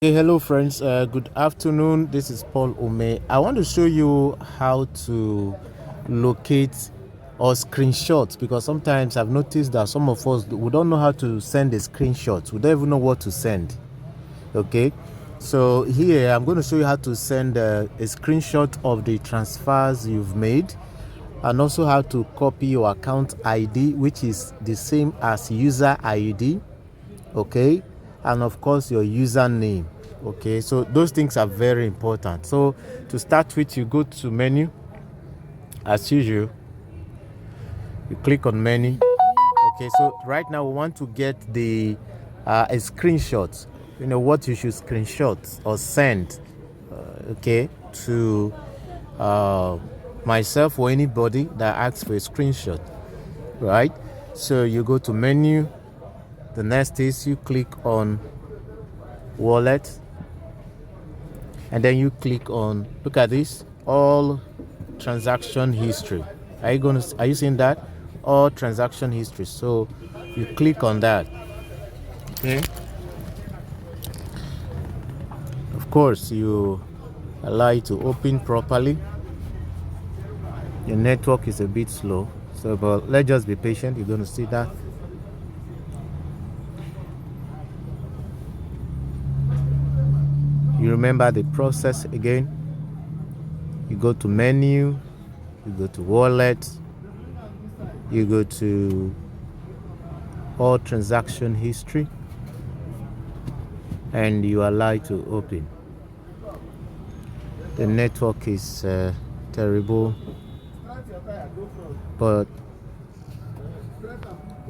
Hey, hello friends. Good afternoon. This is Paul Ome. I want to show you how to locate or screenshot, because sometimes I've noticed that some of us, we don't know how to send a screenshot. We don't even know what to send. Okay, so here I'm going to show you how to send a screenshot of the transfers you've made, and also how to copy your account ID, which is the same as user ID. Okay, and of course your username. Okay, so those things are very important. So to start with, you go to menu as usual, you click on menu. Okay, so right now we want to get the a screenshot, what you should screenshot or send, okay, to myself or anybody that asks for a screenshot, right? So you go to menu. The next is you click on wallet, and then you click on, look at this, all transaction history. Are you seeing that? All transaction history. So you click on that. Okay, of course you allow it to open properly. Your network is a bit slow, so but let's just be patient. You're going to see that. You remember the process again. You go to menu, you go to wallet, you go to all transaction history, and you allow it to open. The network is terrible, but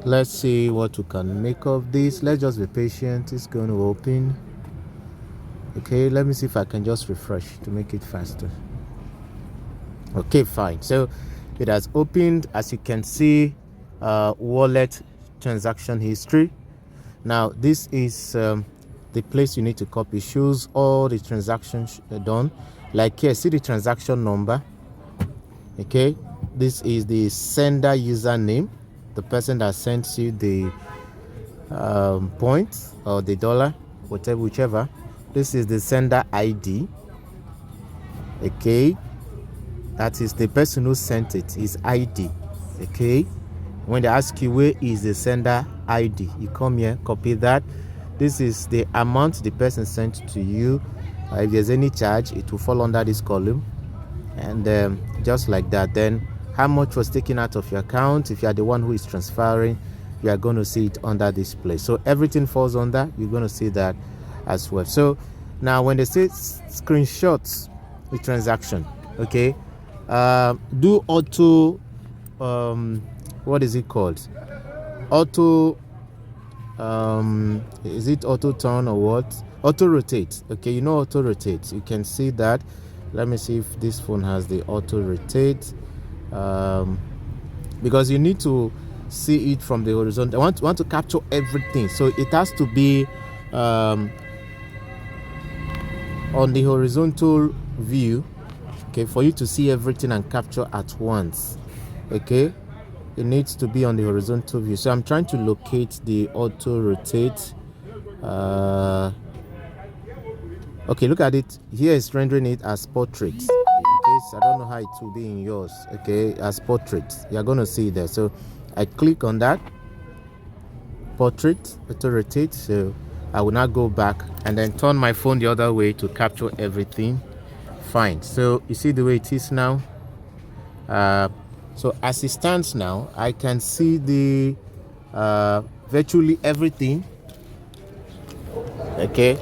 let's see what we can make of this. Let's just be patient. It's going to open. Okay, let me see if I can just refresh to make it faster. Okay, fine. So it has opened. As you can see, wallet transaction history. Now this is the place you need to copy. Shows all the transactions done. Like here, see the transaction number. Okay, this is the sender username, the person that sends you the points or the dollar, whichever. This is the sender ID. Okay, that is the person who sent it, his ID. Okay, when they ask you where is the sender ID, you come here, copy that. This is the amount the person sent to you. If there's any charge, it will fall under this column, and just like that. Then how much was taken out of your account. If you are the one who is transferring, you are going to see it under this place. So everything falls under, you're going to see that as well. So now when they say screenshots the transaction, okay, do auto what is it called, auto is it auto turn or what? Auto rotate. Okay, auto rotate, you can see that. Let me see if this phone has the auto rotate, because you need to see it from the horizontal. I want to capture everything, so it has to be on the horizontal view, okay, for you to see everything and capture at once. Okay, it needs to be on the horizontal view. So I'm trying to locate the auto rotate. Okay, look at it here. It's rendering it as portrait. In case I don't know how it will be in yours. Okay, as portrait, you're going to see it there. So I click on that portrait, auto rotate. So I will now go back and then turn my phone the other way to capture everything. Fine. So you see the way it is now. So as it stands now, I can see the virtually everything. Okay,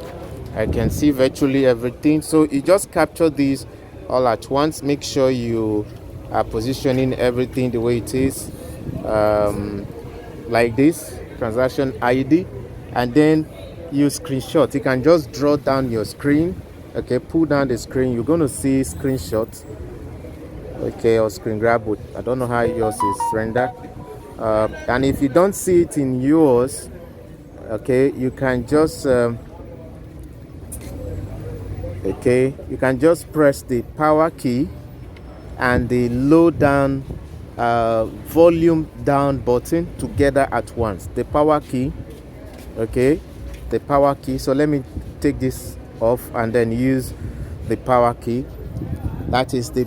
I can see virtually everything. So you just capture these all at once. Make sure you are positioning everything the way it is, like this transaction ID, and then you screenshot. You can just draw down your screen. Okay, pull down the screen. You're going to see screenshots. Okay, or screen grab. But I don't know how yours is rendered. And if you don't see it in yours, okay, you can just okay, you can just press the power key and the low down volume down button together at once. The power key, okay, the power key. So let me take this off and then use the power key. That is the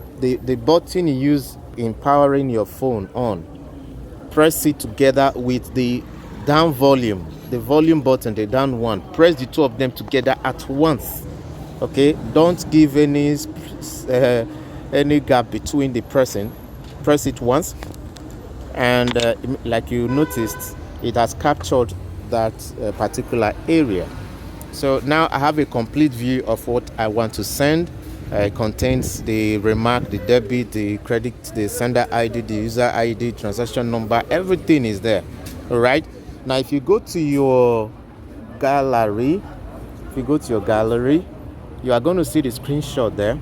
button you use in powering your phone on. Press it together with the down volume, the volume button, the down one. Press the two of them together at once. Okay, don't give any gap between the pressing. Press it once, and like you noticed, it has captured that particular area. So now I have a complete view of what I want to send. It contains the remark, the debit, the credit, the sender ID, the user ID, transaction number, everything is there. All right. Now, if you go to your gallery, you are going to see the screenshot there.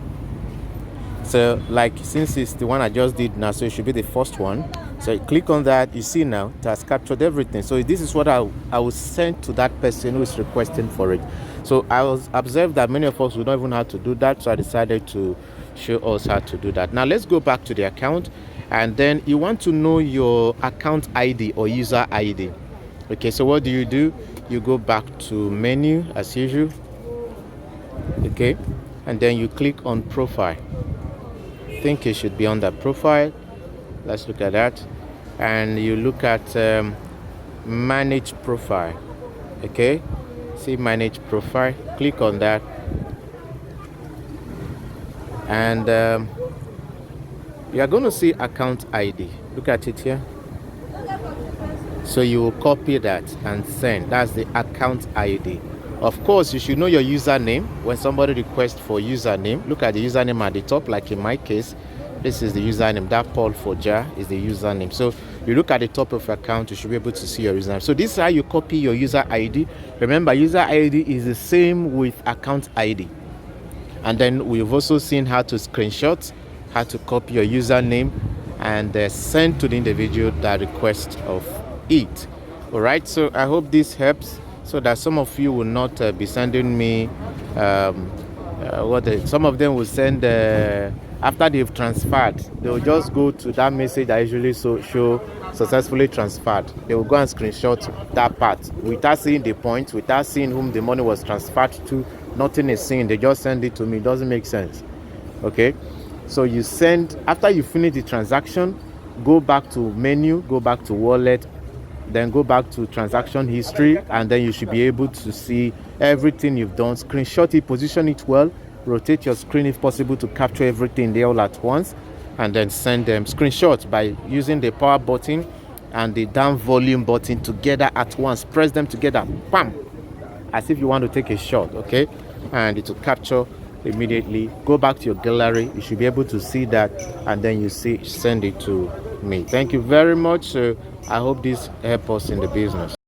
So, like, since it's the one I just did now, so it should be the first one. So you click on that, you see now it has captured everything. So this is what I will send to that person who is requesting for it. So I was observed that many of us would not even know how to do that, so I decided to show us how to do that. Now let's go back to the account, and then you want to know your account ID or user ID. Okay, so what do? You go back to menu as usual. Okay, and then you click on profile. I think it should be under profile. Let's look at that, and you look at manage profile. Okay, see manage profile, click on that, and you are going to see account ID. Look at it here. So you will copy that and send. That's the account ID. Of course, you should know your username. When somebody requests for username, look at the username at the top. Like in my case, this is the username. That Paul Foja is the username. So you look at the top of your account, you should be able to see your username. So this is how you copy your user ID. Remember, user ID is the same with account ID. And then we've also seen how to screenshot, how to copy your username and send to the individual that request of it. All right. So I hope this helps, so that some of you will not be sending me some of them will send after they've transferred. They will just go to that message I usually show successfully transferred. They will go and screenshot that part without seeing the point, without seeing whom the money was transferred to. Nothing is seen. They just send it to me. It doesn't make sense. Okay, so you send after you finish the transaction. Go back to menu, go back to wallet, then go back to transaction history, and then you should be able to see everything you've done. Screenshot it, position it well, rotate your screen if possible to capture everything there all at once, and then send them screenshots by using the power button and the down volume button together at once. Press them together, bam, as if you want to take a shot. Okay, and it will capture immediately. Go back to your gallery, you should be able to see that, and then you send it to me. Thank you very much. I hope this helps us in the business.